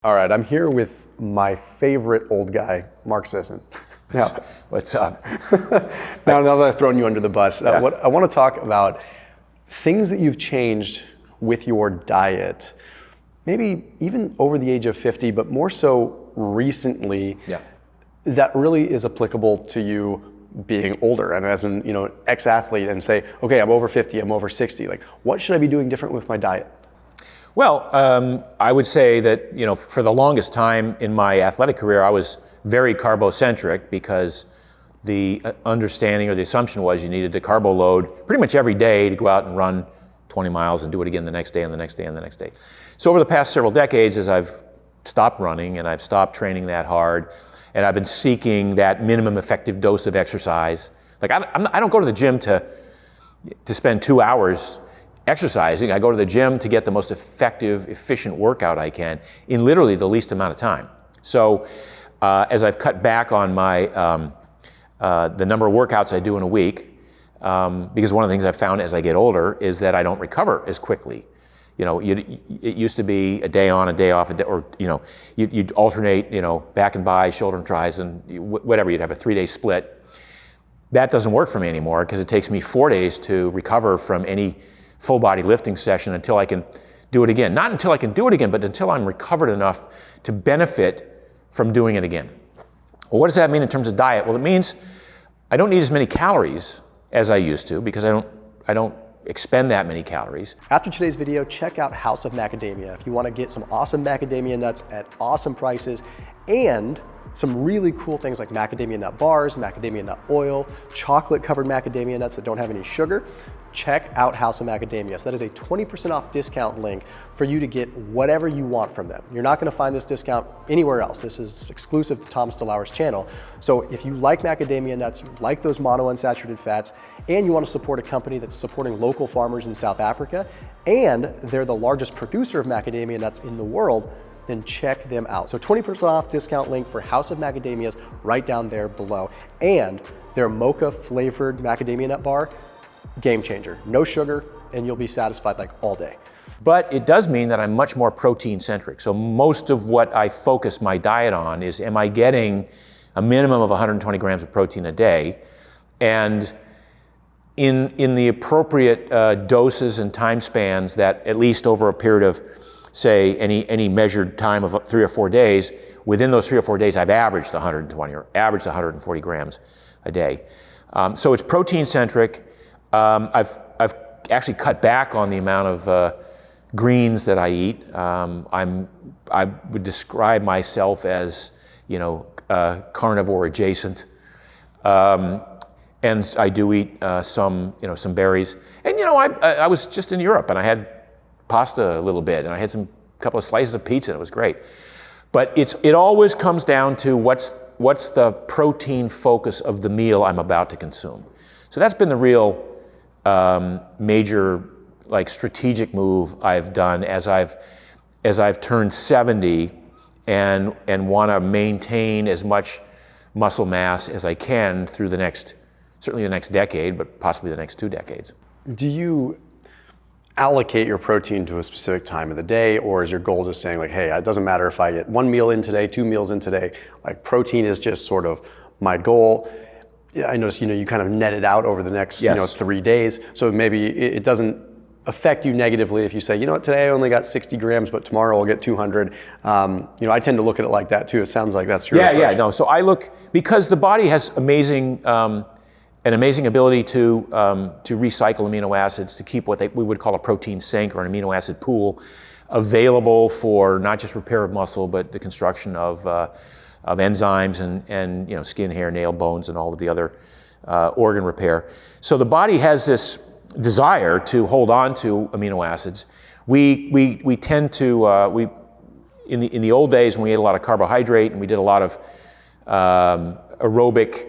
All right, I'm here with my favorite old guy, Mark Sisson. Now, what's up? now that I've thrown you under the bus, I want to talk about things that you've changed with your diet, maybe even over the age of 50, but more so recently, that really is applicable to you being older and as an ex-athlete, and say, okay, I'm over 50, I'm over 60. Like, what should I be doing different with my diet? Well, I would say that, for the longest time in my athletic career, I was very carbocentric because the understanding or the assumption was you needed to carbo load pretty much every day to go out and run 20 miles and do it again the next day and the next day and the next day. So over the past several decades, as I've stopped running and I've stopped training that hard, and I've been seeking that minimum effective dose of exercise. Like I don't go to the gym to spend 2 hours exercising. I go to the gym to get the most effective, efficient workout I can in literally the least amount of time. So as I've cut back on my the number of workouts I do in a week, because one of the things I've found as I get older is that I don't recover as quickly. It used to be a day on, a day off, or you'd alternate, back and bis, shoulder and tries, and whatever. You'd have a 3-day split. That doesn't work for me anymore because it takes me 4 days to recover from any full body lifting session until I can do it again. Not until I can do it again, but until I'm recovered enough to benefit from doing it again. Well, what does that mean in terms of diet? Well, it means I don't need as many calories as I used to because I don't expend that many calories. After today's video, check out House of Macadamia if you want to get some awesome macadamia nuts at awesome prices and some really cool things like macadamia nut bars, macadamia nut oil, chocolate covered macadamia nuts that don't have any sugar. Check out House of Macadamias. That is a 20% off discount link for you to get whatever you want from them. You're not going to find this discount anywhere else. This is exclusive to Thomas DeLauer's channel. So if you like macadamia nuts, you like those monounsaturated fats, and you want to support a company that's supporting local farmers in South Africa, and they're the largest producer of macadamia nuts in the world, then check them out. So 20% off discount link for House of Macadamias right down there below. And their mocha flavored macadamia nut bar, game changer. No sugar, and you'll be satisfied like all day. But it does mean that I'm much more protein centric. So most of what I focus my diet on is, am I getting a minimum of 120 grams of protein a day? And in the appropriate doses and time spans that, at least over a period of, say, any measured time of 3 or 4 days, within those 3 or 4 days, I've averaged 120 or averaged 140 grams a day. So it's protein centric. I've actually cut back on the amount of greens that I eat. I would describe myself as carnivore adjacent, and I do eat some berries. And I was just in Europe and I had pasta a little bit and I had a couple of slices of pizza and it was great. But it always comes down to what's the protein focus of the meal I'm about to consume. So that's been the real major strategic move I've done as I've turned 70 and want to maintain as much muscle mass as I can through certainly the next decade, but possibly the next 2 decades. Do you allocate your protein to a specific time of the day, or is your goal just saying like, hey, it doesn't matter if I get 1 meal in today, 2 meals in today, like protein is just sort of my goal? I noticed, you kind of net it out over the next, 3 days. So maybe it doesn't affect you negatively if you say, today I only got 60 grams, but tomorrow I'll get 200. I tend to look at it like that too. It sounds like that's your approach. Yeah, no. So I look, because the body has an amazing ability to recycle amino acids, to keep what we would call a protein sink or an amino acid pool available for not just repair of muscle, but the construction of enzymes and skin, hair, nail, bones, and all of the other organ repair. So the body has this desire to hold on to amino acids. We tend to in the old days when we ate a lot of carbohydrate and we did a lot of aerobic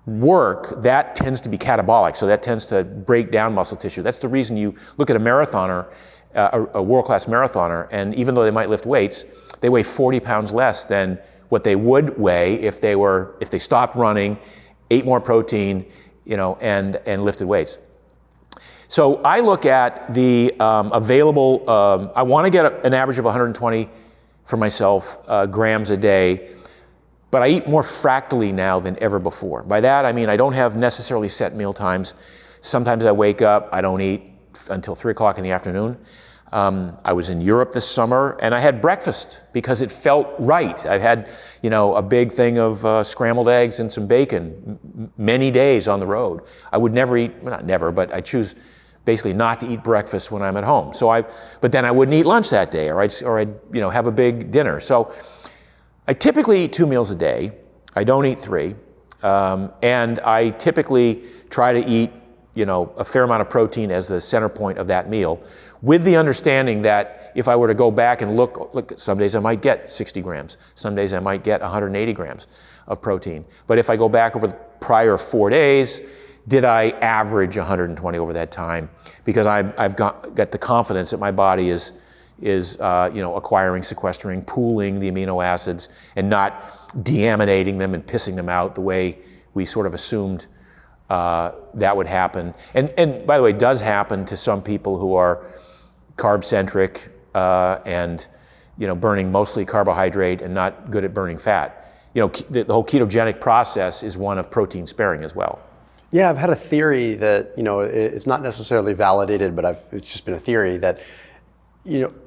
work, that tends to be catabolic. So that tends to break down muscle tissue. That's the reason you look at a marathoner, a world-class marathoner, and even though they might lift weights, they weigh 40 pounds less than what they would weigh if they stopped running, ate more protein, and lifted weights. So I look at the available. I want to get an average of 120 for myself, grams a day. But I eat more fractally now than ever before. By that, I mean I don't have necessarily set meal times. Sometimes I wake up, I don't eat until 3 o'clock in the afternoon. I was in Europe this summer, and I had breakfast because it felt right. I had, a big thing of scrambled eggs and some bacon many days on the road. I would never eat, well, not never, but I choose basically not to eat breakfast when I'm at home. But then I wouldn't eat lunch that day, or I'd have a big dinner. So I typically eat 2 meals a day. I don't eat 3. And I typically try to eat, a fair amount of protein as the center point of that meal, with the understanding that if I were to go back and look, some days I might get 60 grams. Some days I might get 180 grams of protein. But if I go back over the prior 4 days, did I average 120 over that time? Because I've got the confidence that my body is acquiring, sequestering, pooling the amino acids and not deaminating them and pissing them out the way we sort of assumed that would happen. And by the way, it does happen to some people who are carb-centric and burning mostly carbohydrate and not good at burning fat. The whole ketogenic process is one of protein sparing as well. Yeah, I've had a theory that, it's not necessarily validated, but it's just been a theory that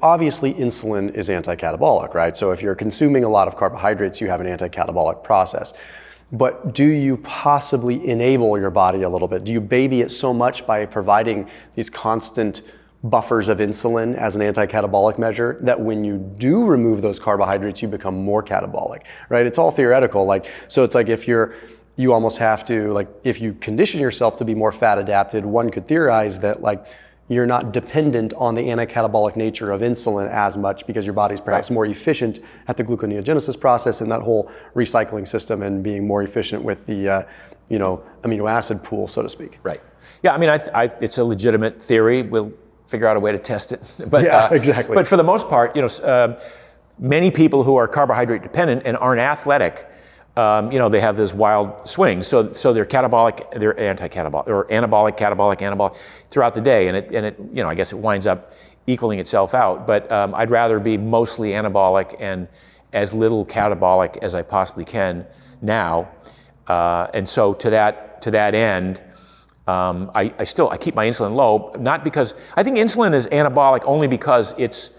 obviously insulin is anti-catabolic, right? So if you're consuming a lot of carbohydrates, you have an anti-catabolic process. But do you possibly enable your body a little bit? Do you baby it so much by providing these constant buffers of insulin as an anti-catabolic measure that when you do remove those carbohydrates, you become more catabolic, right? It's all theoretical. So it's like you almost have to, if you condition yourself to be more fat adapted, one could theorize that you're not dependent on the anti-catabolic nature of insulin as much because your body's perhaps more efficient at the gluconeogenesis process and that whole recycling system and being more efficient with the amino acid pool, so to speak. Right. Yeah, I mean, it's a legitimate theory. We'll figure out a way to test it. But, yeah, exactly. But for the most part, many people who are carbohydrate dependent and aren't athletic, they have those wild swings. So they're catabolic, they're anti-catabolic, or anabolic throughout the day, and it I guess it winds up equaling itself out. But I'd rather be mostly anabolic and as little catabolic as I possibly can now. And so to that end, I keep my insulin low, not because I think insulin is anabolic only because its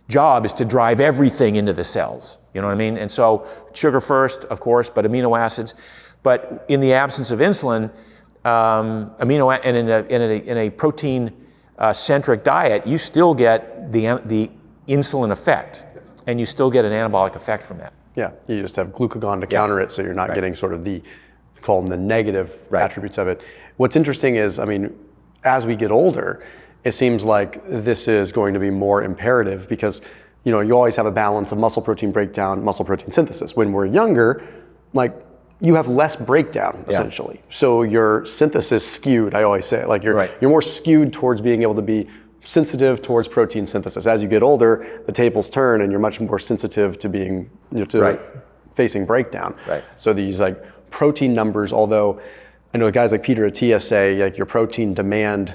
job is to drive everything into the cells. You know what I mean? And so sugar first, of course, but amino acids. But in the absence of insulin, in a protein centric diet, you still get the insulin effect, and you still get an anabolic effect from that. Yeah, you just have glucagon to counter it, so you're not getting sort of call them the negative attributes of it. What's interesting is, as we get older, it seems like this is going to be more imperative because you always have a balance of muscle protein breakdown, muscle protein synthesis. When we're younger, you have less breakdown essentially. So your synthesis skewed, I always say, you're more skewed towards being able to be sensitive towards protein synthesis. As you get older, the tables turn and you're much more sensitive to being, facing breakdown. Right. So these protein numbers, although I know guys like Peter Attia say your protein demand,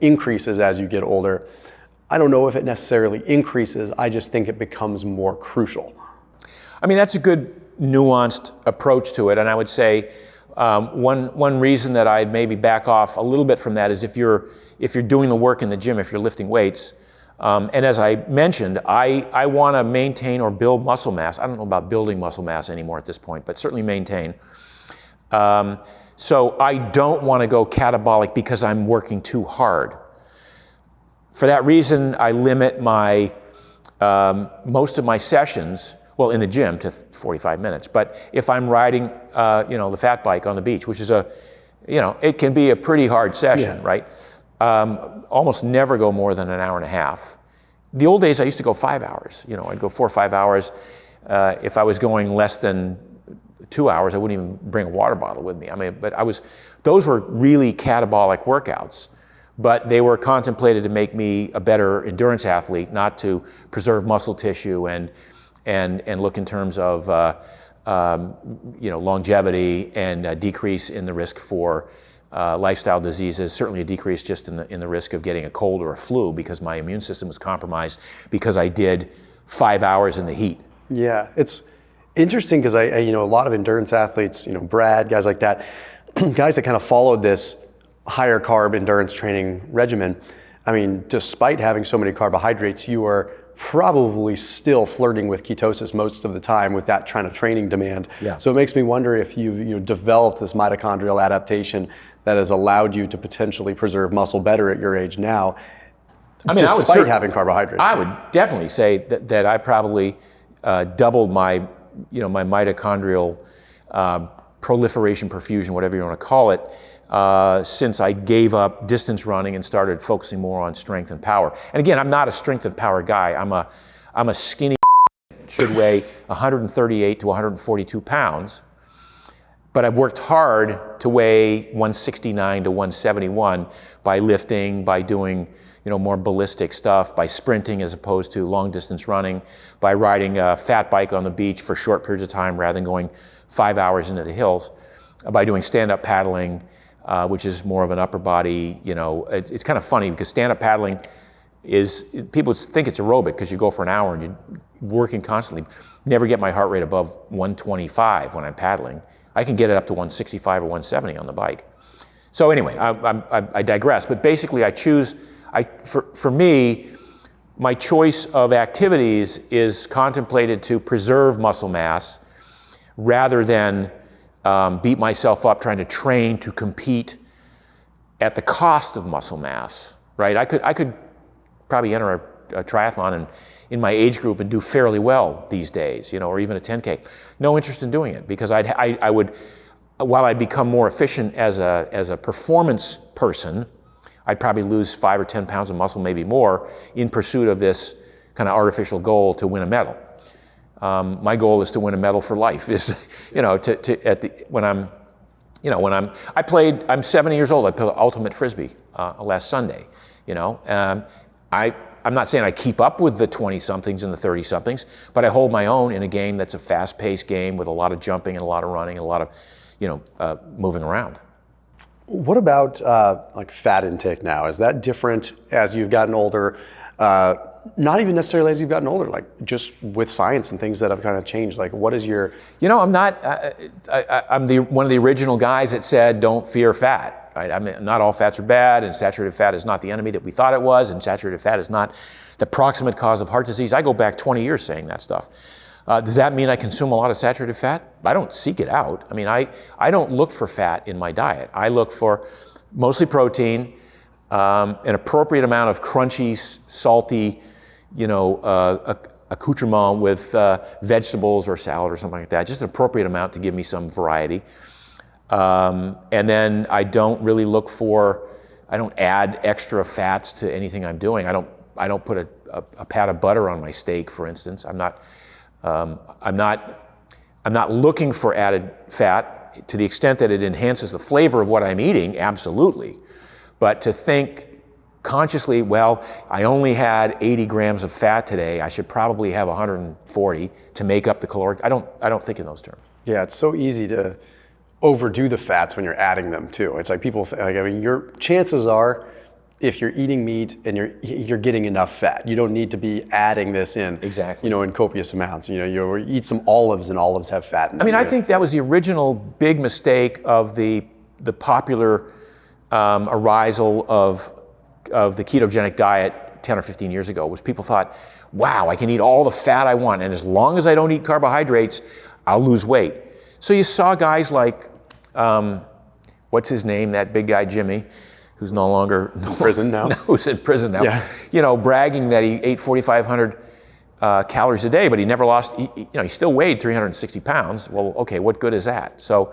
increases as you get older. I don't know if it necessarily increases. I just think it becomes more crucial. That's a good nuanced approach to it, and I would say one reason that I'd maybe back off a little bit from that is if you're doing the work in the gym, if you're lifting weights, and as I mentioned, I want to maintain or build muscle mass. I don't know about building muscle mass anymore at this point, but certainly maintain. So I don't want to go catabolic because I'm working too hard. For that reason, I limit my most of my sessions, in the gym to 45 minutes. But if I'm riding, the fat bike on the beach, which is it can be a pretty hard session, right? Almost never go more than an hour and a half. The old days, I used to go 5 hours. I'd go 4 or 5 hours. If I was going less than 2 hours, I wouldn't even bring a water bottle with me. Those were really catabolic workouts. But they were contemplated to make me a better endurance athlete, not to preserve muscle tissue and look in terms of longevity and decrease in the risk for lifestyle diseases. Certainly a decrease just in the risk of getting a cold or a flu because my immune system was compromised because I did 5 hours in the heat. Yeah, it's interesting because I a lot of endurance athletes, Brad, guys like that, guys that kind of followed this higher carb endurance training regimen. I mean, despite having so many carbohydrates, you are probably still flirting with ketosis most of the time with that kind of training demand. Yeah. So it makes me wonder if you've developed this mitochondrial adaptation that has allowed you to potentially preserve muscle better at your age now, despite having carbohydrates. I would definitely say that I probably doubled my mitochondrial proliferation, perfusion, whatever you want to call it, since I gave up distance running and started focusing more on strength and power. And again, I'm not a strength and power guy. I'm a skinny should weigh 138 to 142 pounds, but I've worked hard to weigh 169 to 171 by lifting, by doing more ballistic stuff, by sprinting as opposed to long distance running, by riding a fat bike on the beach for short periods of time rather than going 5 hours into the hills, by doing stand-up paddling, which is more of an upper body, it's kind of funny because stand-up paddling people think it's aerobic because you go for an hour and you're working constantly. Never get my heart rate above 125 when I'm paddling. I can get it up to 165 or 170 on the bike. So anyway, I digress, but basically for me, my choice of activities is contemplated to preserve muscle mass rather than beat myself up trying to train to compete at the cost of muscle mass, right? I could probably enter a triathlon and in my age group and do fairly well these days, or even a 10K. No interest in doing it because I would, while I become more efficient as a performance person, I'd probably lose 5 or 10 pounds of muscle, maybe more, in pursuit of this kind of artificial goal to win a medal. My goal is to win a medal for life. I'm 70 years old. I played ultimate frisbee last Sunday. I'm not saying I keep up with the 20-somethings and the 30-somethings, but I hold my own in a game that's a fast-paced game with a lot of jumping and a lot of running and a lot of moving around. What about like fat intake now? Is that different as you've gotten older? Not even necessarily as you've gotten older, like just with science and things that have kind of changed. Like, what is your? I'm not. I'm one of the original guys that said, "Don't fear fat." Right? I mean, not all fats are bad, and saturated fat is not the enemy that we thought it was, and saturated fat is not the proximate cause of heart disease. I go back 20 years saying that stuff. Does that mean I consume a lot of saturated fat? I don't seek it out. I mean, I don't look for fat in my diet. I look for mostly protein, an appropriate amount of crunchy, salty, accoutrement with vegetables or salad or something like that. Just an appropriate amount to give me some variety. And then I don't really I don't add extra fats to anything I'm doing. I don't put a pat of butter on my steak, for instance. I'm not looking for added fat to the extent that it enhances the flavor of what I'm eating, absolutely. But to think consciously, well, I only had 80 grams of fat today, I should probably have 140 to make up the caloric. I don't think in those terms. Yeah, it's so easy to overdo the fats when you're adding them too. It's like people your chances are, if you're eating meat and you're getting enough fat, you don't need to be adding this in. Exactly. In copious amounts. You eat some olives and olives have fat in them. I mean, I think that was the original big mistake of the popular arisal of the ketogenic diet 10 or 15 years ago, was people thought, wow, I can eat all the fat I want, and as long as I don't eat carbohydrates, I'll lose weight. So you saw guys like, what's his name, that big guy Jimmy, who's no longer in prison now. Who's in prison now. Yeah. Bragging that he ate 4,500 calories a day, but he never lost. He still weighed 360 pounds. Well, okay, what good is that? So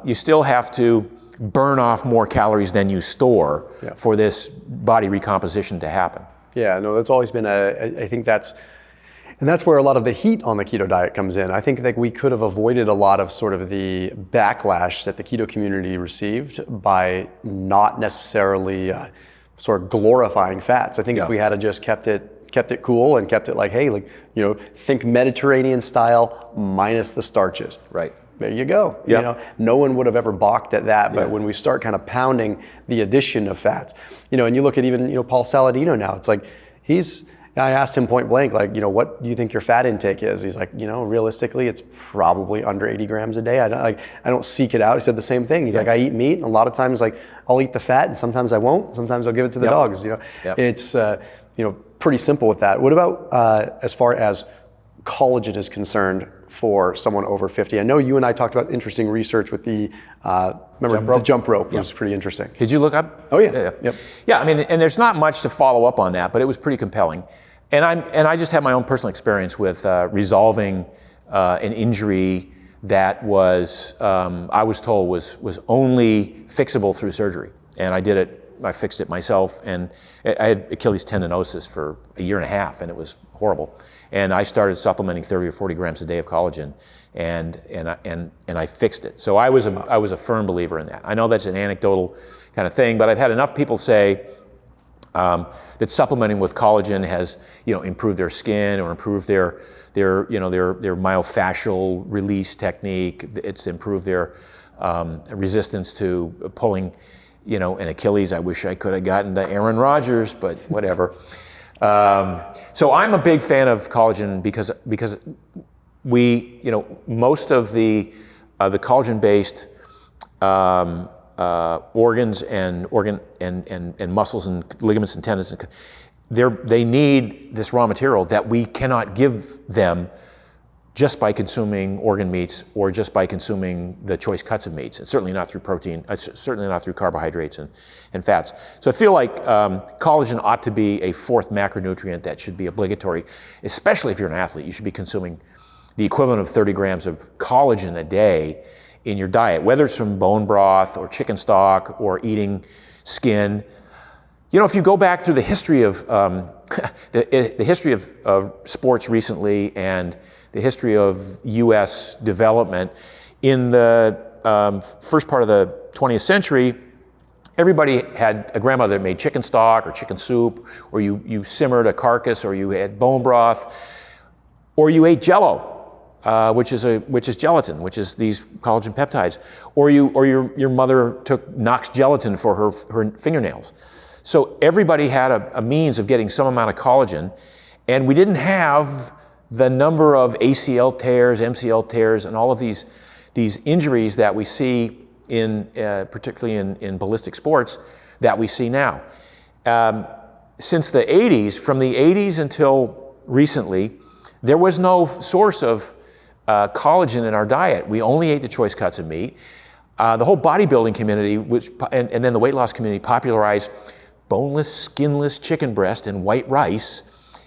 you still have to burn off more calories than you store for this body recomposition to happen. Yeah, no, that's always been I think that's where a lot of the heat on the keto diet comes in. I think that we could have avoided a lot of sort of the backlash that the keto community received by not necessarily sort of glorifying fats. I think if we had just kept it cool and kept it like, hey, think Mediterranean style minus the starches. Right. There you go. Yep. No one would have ever balked at that. But when we start kind of pounding the addition of fats, and you look at even Paul Saladino now, it's like I asked him point blank, like, what do you think your fat intake is? He's like, realistically, it's probably under 80 grams a day. I don't seek it out. He said the same thing. He's like, I eat meat, and a lot of times, like, I'll eat the fat, and sometimes I won't. Sometimes I'll give it to the dogs. It's pretty simple with that. What about as far as collagen is concerned for someone over 50? I know you and I talked about interesting research with the jump rope was pretty interesting. Did you look up? Oh yeah. Yep. Yeah, I mean, and there's not much to follow up on that, but it was pretty compelling. And I just had my own personal experience with resolving an injury that was I was told was only fixable through surgery, and I did it. I fixed it myself, and I had Achilles tendinosis for a year and a half, and it was horrible. And I started supplementing 30 or 40 grams a day of collagen, and I fixed it. So I was a firm believer in that. I know that's an anecdotal kind of thing, but I've had enough people say that supplementing with collagen has improved their skin or improved their myofascial release technique. It's improved their resistance to pulling. An Achilles. I wish I could have gotten to Aaron Rodgers, but whatever. So I'm a big fan of collagen because we, most of the collagen-based organs and muscles and ligaments and tendons, they need this raw material that we cannot give them just by consuming organ meats or just by consuming the choice cuts of meats. It's certainly not through protein, certainly not through carbohydrates and fats. So I feel like collagen ought to be a fourth macronutrient that should be obligatory, especially if you're an athlete. You should be consuming the equivalent of 30 grams of collagen a day in your diet, whether it's from bone broth or chicken stock or eating skin. If you go back through the history of the history of sports recently and the history of U.S. development, in the first part of the 20th century, everybody had a grandmother that made chicken stock or chicken soup, or you simmered a carcass, or you had bone broth, or you ate Jell-O, which is gelatin, which is these collagen peptides, or your mother took Knox gelatin for her fingernails. So everybody had a means of getting some amount of collagen, and we didn't have the number of ACL tears, MCL tears, and all of these injuries that we see particularly in ballistic sports that we see now. Since the 80s, from the 80s until recently, there was no source of collagen in our diet. We only ate the choice cuts of meat. The whole bodybuilding community, and then the weight loss community, popularized boneless, skinless chicken breast and white rice,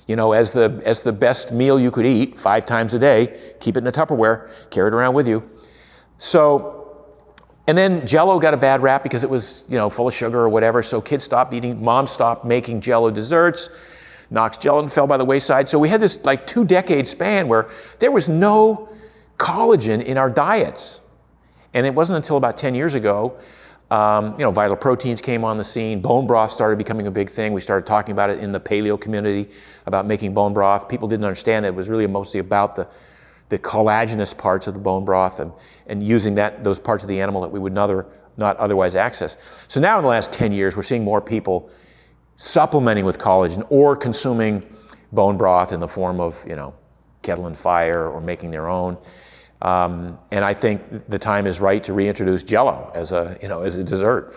as the best meal you could eat 5 times a day. Keep it in a Tupperware, carry it around with you. So, and then Jell-O got a bad rap because it was, full of sugar or whatever. So kids stopped eating, moms stopped making Jell-O desserts. Knox gelatin fell by the wayside. So we had this 2-decade span where there was no collagen in our diets. And it wasn't until about 10 years ago, vital proteins came on the scene. Bone broth started becoming a big thing. We started talking about it in the paleo community, about making bone broth. People didn't understand that it was really mostly about the collagenous parts of the bone broth and using those parts of the animal that we would not otherwise access. So now in the last 10 years, we're seeing more people supplementing with collagen or consuming bone broth in the form of, kettle and fire or making their own. And I think the time is right to reintroduce Jell-O as a dessert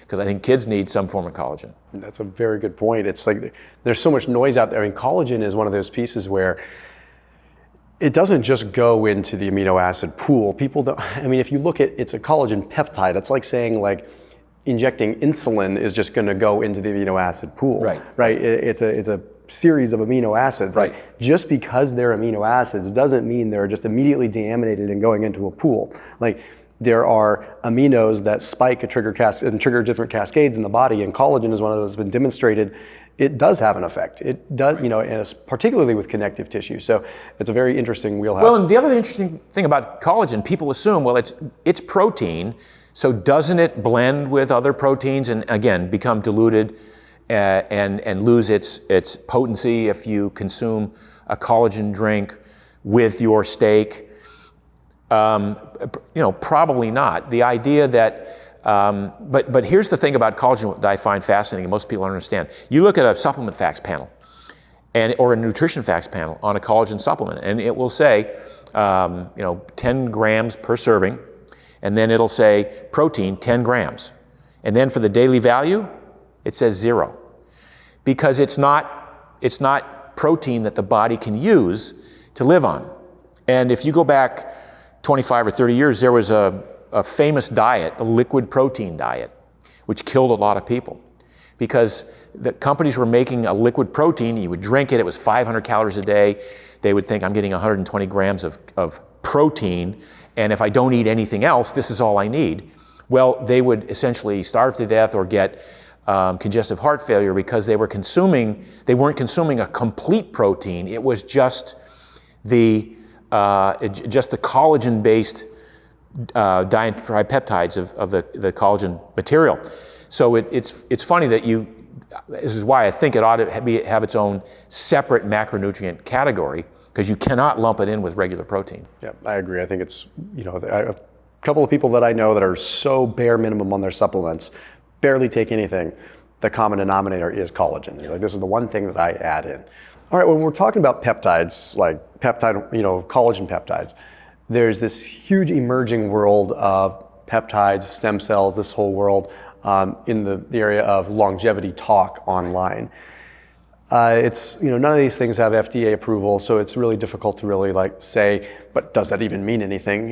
because I think kids need some form of collagen. That's a very good point. It's like there's so much noise out there. I mean, collagen is one of those pieces where it doesn't just go into the amino acid pool. People don't. I mean, if you look at it's a collagen peptide. It's like saying injecting insulin is just going to go into the amino acid pool. Right. It's a series of amino acids. Right. Just because they're amino acids doesn't mean they're just immediately deaminated and going into a pool. There are aminos that spike and trigger different cascades in the body, and collagen is one of those that's been demonstrated. It does have an effect. It does, and it's particularly with connective tissue. So it's a very interesting wheelhouse. Well, and the other interesting thing about collagen, people assume, well, it's protein, so doesn't it blend with other proteins and again become diluted and lose its potency if you consume a collagen drink with your steak? Probably not. The idea that, but here's the thing about collagen that I find fascinating and most people don't understand. You look at a supplement facts panel or a nutrition facts panel on a collagen supplement, and it will say, 10 grams per serving, and then it'll say protein 10 grams. And then for the daily value, it says 0. Because it's not protein that the body can use to live on. And if you go back 25 or 30 years, there was a famous diet, the liquid protein diet, which killed a lot of people. Because the companies were making a liquid protein, you would drink it, it was 500 calories a day. They would think, I'm getting 120 grams of protein, and if I don't eat anything else, this is all I need. Well, they would essentially starve to death or get congestive heart failure because they weren't consuming a complete protein. It was just the collagen-based dietary peptides of the collagen material. So it's funny that this is why I think it ought to have its own separate macronutrient category, because you cannot lump it in with regular protein. Yeah, I agree. I think it's, a couple of people that I know that are so bare minimum on their supplements, barely take anything. The common denominator is collagen. They're like, this is the one thing that I add in. All right, when we're talking about peptides, like collagen peptides, there's this huge emerging world of peptides, stem cells, this whole world in the area of longevity talk online. It's, none of these things have FDA approval, so it's really difficult to really say, but does that even mean anything?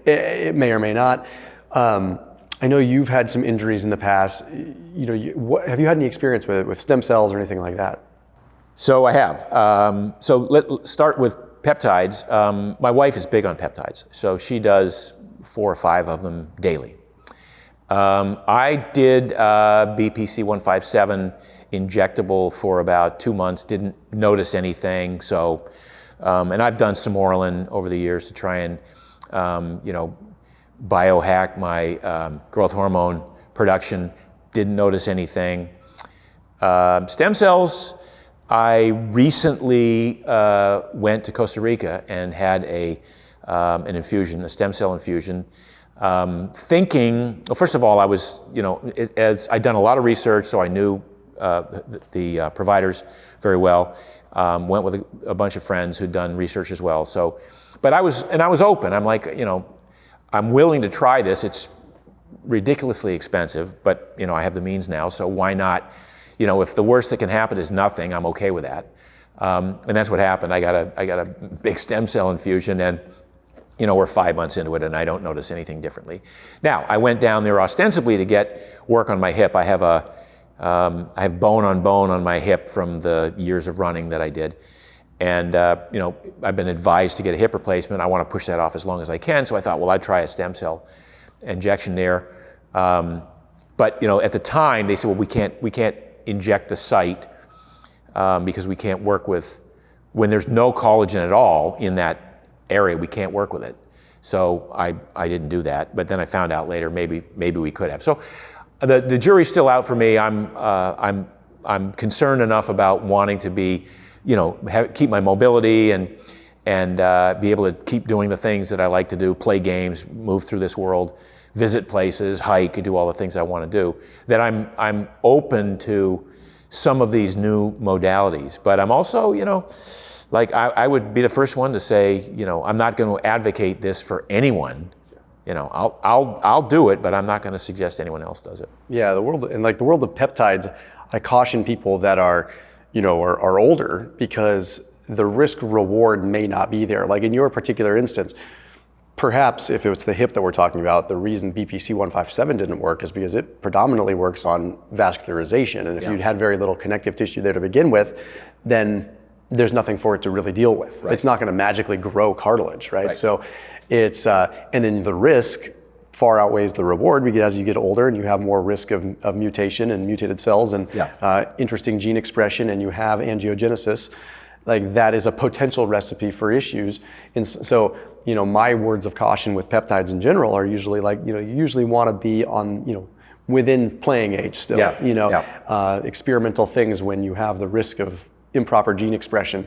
It may or may not. I know you've had some injuries in the past. Have you had any experience with stem cells or anything like that? So I have. So let's start with peptides. My wife is big on peptides, so she does 4 or 5 of them daily. I did BPC 157 injectable for about 2 months, didn't notice anything. So, and I've done some Oralin over the years to try and, biohack my growth hormone production, didn't notice anything. Stem cells, I recently went to Costa Rica and had an infusion, a stem cell infusion. Thinking, well, first of all, I was, as I'd done a lot of research, so I knew the providers very well. Went with a bunch of friends who'd done research as well. So, but I was open. I'm like, I'm willing to try this. It's ridiculously expensive, but I have the means now, so why not? If the worst that can happen is nothing, I'm okay with that. And that's what happened. I got a big stem cell infusion, and we're 5 months into it, and I don't notice anything differently. Now, I went down there ostensibly to get work on my hip. I have bone on bone on my hip from the years of running that I did. And, I've been advised to get a hip replacement. I want to push that off as long as I can. So I thought, well, I'd try a stem cell injection there. But, at the time they said, well, we can't inject the site because we can't work with, when there's no collagen at all in that area, we can't work with it. So I didn't do that. But then I found out later, maybe we could have. So the jury's still out for me. I'm concerned enough about wanting to be, keep my mobility and be able to keep doing the things that I like to do, play games, move through this world, visit places, hike, and do all the things I want to do, that I'm open to some of these new modalities. But I'm also, I would be the first one to say, I'm not going to advocate this for anyone. I'll do it, but I'm not going to suggest anyone else does it. Yeah, the world of peptides, I caution people that are older, because the risk reward may not be there. Like in your particular instance, perhaps if it's the hip that we're talking about, the reason BPC 157 didn't work is because it predominantly works on vascularization. And if you'd had very little connective tissue there to begin with, then there's nothing for it to really deal with. Right. It's not going to magically grow cartilage, right? So it's, and then the risk far outweighs the reward, because as you get older and you have more risk of mutation and mutated cells and interesting gene expression, and you have angiogenesis, like that is a potential recipe for issues. And so, my words of caution with peptides in general are usually like, you usually want to be on, within playing age still, experimental things when you have the risk of improper gene expression.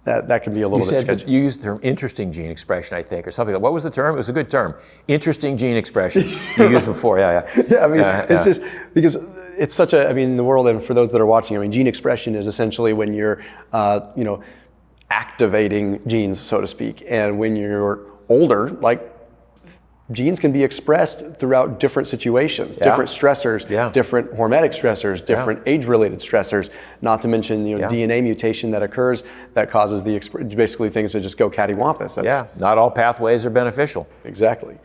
that can be a little bit sketchy. You used the term interesting gene expression, I think, or something. What was the term? It was a good term. Interesting gene expression. You used before, yeah. Yeah, I mean, it's just because it's such a, I mean, in the world, and for those that are watching, I mean, gene expression is essentially when you're, activating genes, so to speak. And when you're older, like, genes can be expressed throughout different situations, different stressors, different hormetic stressors, different age-related stressors, not to mention DNA mutation that occurs that causes basically things to just go cattywampus. Not all pathways are beneficial. Exactly.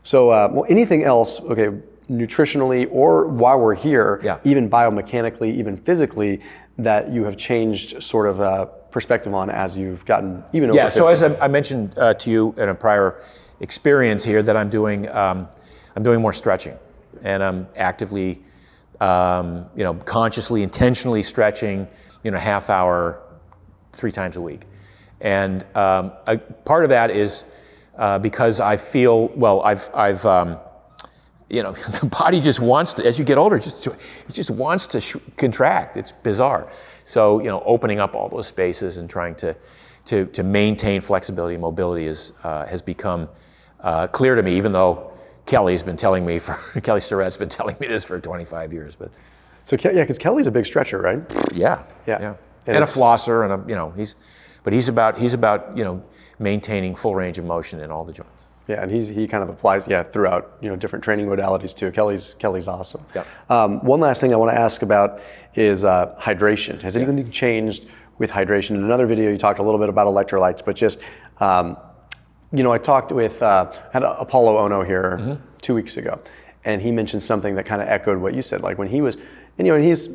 So, well, anything else, okay, nutritionally or while we're here, even biomechanically, even physically, that you have changed sort of perspective on as you've gotten even over 50? So as I mentioned to you in a prior experience here, that I'm doing more stretching, and I'm actively, consciously, intentionally stretching, half hour, 3 times a week, and a part of that is because I feel the body just wants to, as you get older, it just wants to contract. It's bizarre. So opening up all those spaces and trying to maintain flexibility and mobility has become clear to me, even though Kelly Starrett's been telling me this for 25 years. But because Kelly's a big stretcher, right? Yeah. And a flosser, and he's about maintaining full range of motion in all the joints. Yeah, and he kind of applies throughout different training modalities too. Kelly's awesome. One last thing I want to ask about is hydration. Has anything changed with hydration? In another video, you talked a little bit about electrolytes, but just I talked with had Apollo Ono here 2 weeks ago, and he mentioned something that kind of echoed what you said. Like when he was, and he's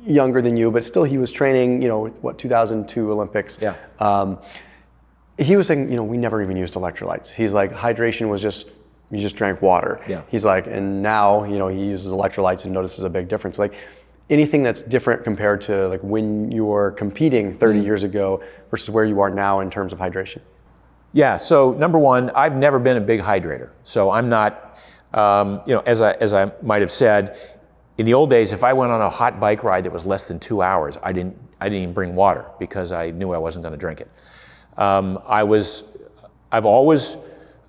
younger than you, but still he was training. 2002 Olympics. He was saying, we never even used electrolytes. He's like, hydration was just, you just drank water. He's like, and now, he uses electrolytes and notices a big difference. Like anything that's different compared to like when you were competing 30 years ago versus where you are now in terms of hydration? Yeah, so number one, I've never been a big hydrator. So I'm not, as I might have said, in the old days, if I went on a hot bike ride that was less than 2 hours, I didn't even bring water because I knew I wasn't going to drink it. I've always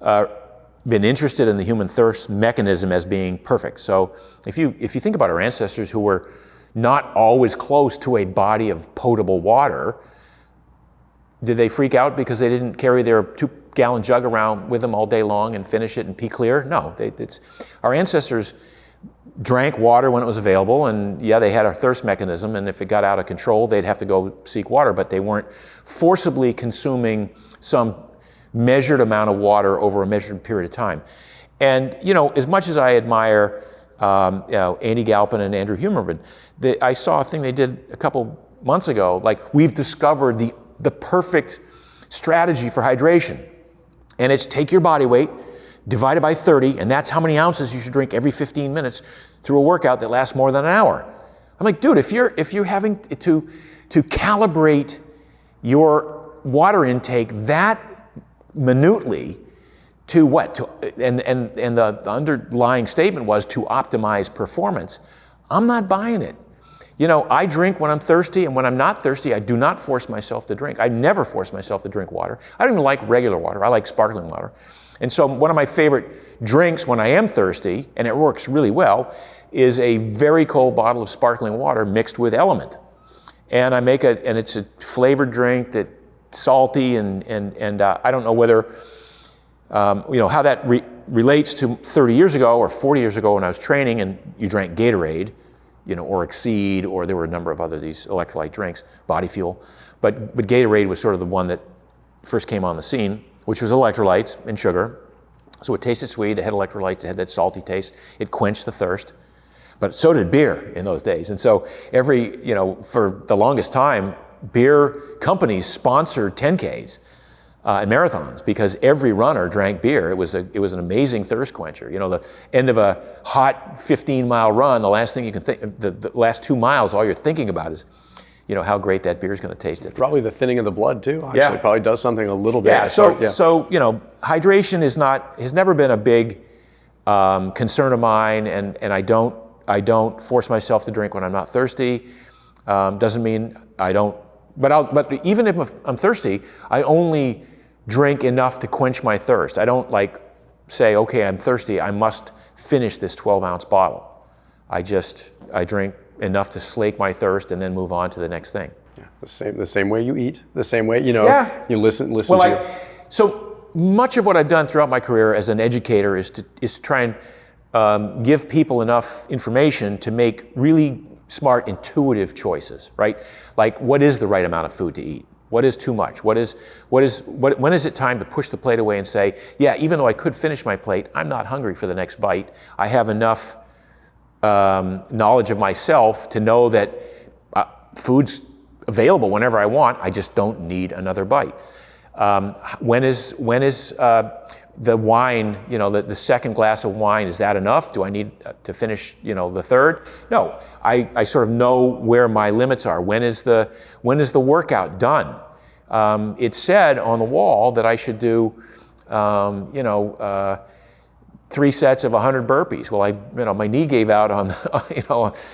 been interested in the human thirst mechanism as being perfect. So if you think about our ancestors who were not always close to a body of potable water, did they freak out because they didn't carry their 2-gallon jug around with them all day long and finish it and pee clear? No, our ancestors drank water when it was available, and they had a thirst mechanism, and if it got out of control, they'd have to go seek water, but they weren't forcibly consuming some measured amount of water over a measured period of time. And, as much as I admire Andy Galpin and Andrew Huberman, I saw a thing they did a couple months ago, like, we've discovered the perfect strategy for hydration, and it's take your body weight, divided by 30, and that's how many ounces you should drink every 15 minutes through a workout that lasts more than an hour. I'm like, dude, if you're having to calibrate your water intake that minutely to what? And the underlying statement was to optimize performance. I'm not buying it. I drink when I'm thirsty, and when I'm not thirsty, I do not force myself to drink. I never force myself to drink water. I don't even like regular water. I like sparkling water. And so one of my favorite drinks when I am thirsty, and it works really well, is a very cold bottle of sparkling water mixed with Element. And I make and it's a flavored drink that's salty, and I don't know whether, how that relates to 30 years ago or 40 years ago when I was training and you drank Gatorade, or Exceed, or there were a number of other these electrolyte drinks, Body Fuel. But Gatorade was sort of the one that first came on the scene, which was electrolytes and sugar. So it tasted sweet, it had electrolytes, it had that salty taste, it quenched the thirst. But so did beer in those days. And so for the longest time, beer companies sponsored 10Ks and marathons because every runner drank beer. It was an amazing thirst quencher. The end of a hot 15-mile run, the last thing you can think, the last 2 miles, all you're thinking about is, how great that beer is going to taste. Probably the thinning of the blood too. Actually, probably does something a little bit. So hydration has never been a big concern of mine, and I don't force myself to drink when I'm not thirsty. Doesn't mean I don't but even if I'm thirsty, I only drink enough to quench my thirst. I don't like say, okay, I'm thirsty, I must finish this 12-ounce bottle. I drink enough to slake my thirst and then move on to the next thing. Yeah, the same way you eat, the same way, you listen well, to So much of what I've done throughout my career as an educator is to try and give people enough information to make really smart, intuitive choices, right? Like, what is the right amount of food to eat? What is too much? When is it time to push the plate away and say, yeah, even though I could finish my plate, I'm not hungry for the next bite. I have enough knowledge of myself to know that food's available whenever I want. I just don't need another bite. When is the wine, the second glass of wine, is that enough? Do I need to finish, the third? No, I sort of know where my limits are. When is the workout done? It said on the wall that I should do, 3 sets of 100 burpees. Well, my knee gave out on,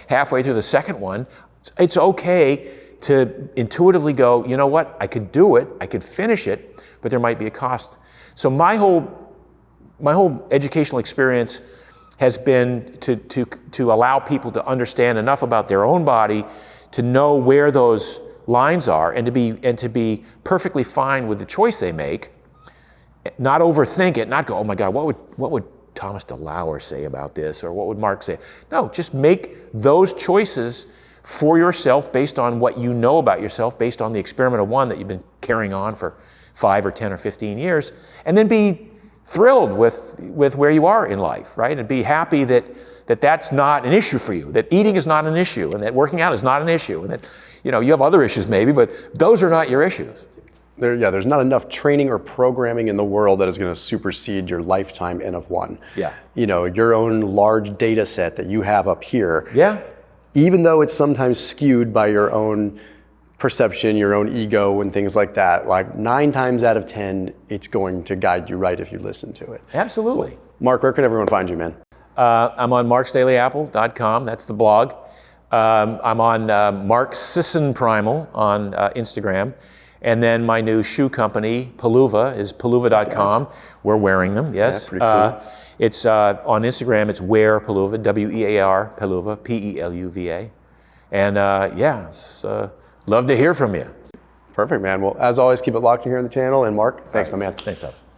halfway through the second one. It's okay to intuitively go, you know what, I could do it, I could finish it, but there might be a cost. So my whole educational experience has been to allow people to understand enough about their own body to know where those lines are and to be perfectly fine with the choice they make, not overthink it, not go, oh my God, what would Thomas DeLauer say about this, or what would Mark say? No, just make those choices for yourself based on what you know about yourself, based on the experiment of one that you've been carrying on for 5 or 10 or 15 years, and then be thrilled with where you are in life, right? And be happy that that's not an issue for you, that eating is not an issue, and that working out is not an issue, and that you have other issues maybe, but those are not your issues. There's not enough training or programming in the world that is going to supersede your lifetime N of 1. Yeah. Your own large data set that you have up here. Yeah. Even though it's sometimes skewed by your own perception, your own ego and things like that, like 9 times out of 10, it's going to guide you right if you listen to it. Absolutely. Mark, where can everyone find you, man? I'm on marksdailyapple.com. That's the blog. I'm on Mark Sisson Primal on Instagram. And then my new shoe company, Peluva, is peluva.com. We're wearing them, yes. Yeah, pretty cool. It's on Instagram, it's Wear Peluva, W-E-A-R, Peluva, P-E-L-U-V-A. And love to hear from you. Perfect, man. Well, as always, keep it locked in here on the channel. And Mark, thanks, my man. Thanks, Tom.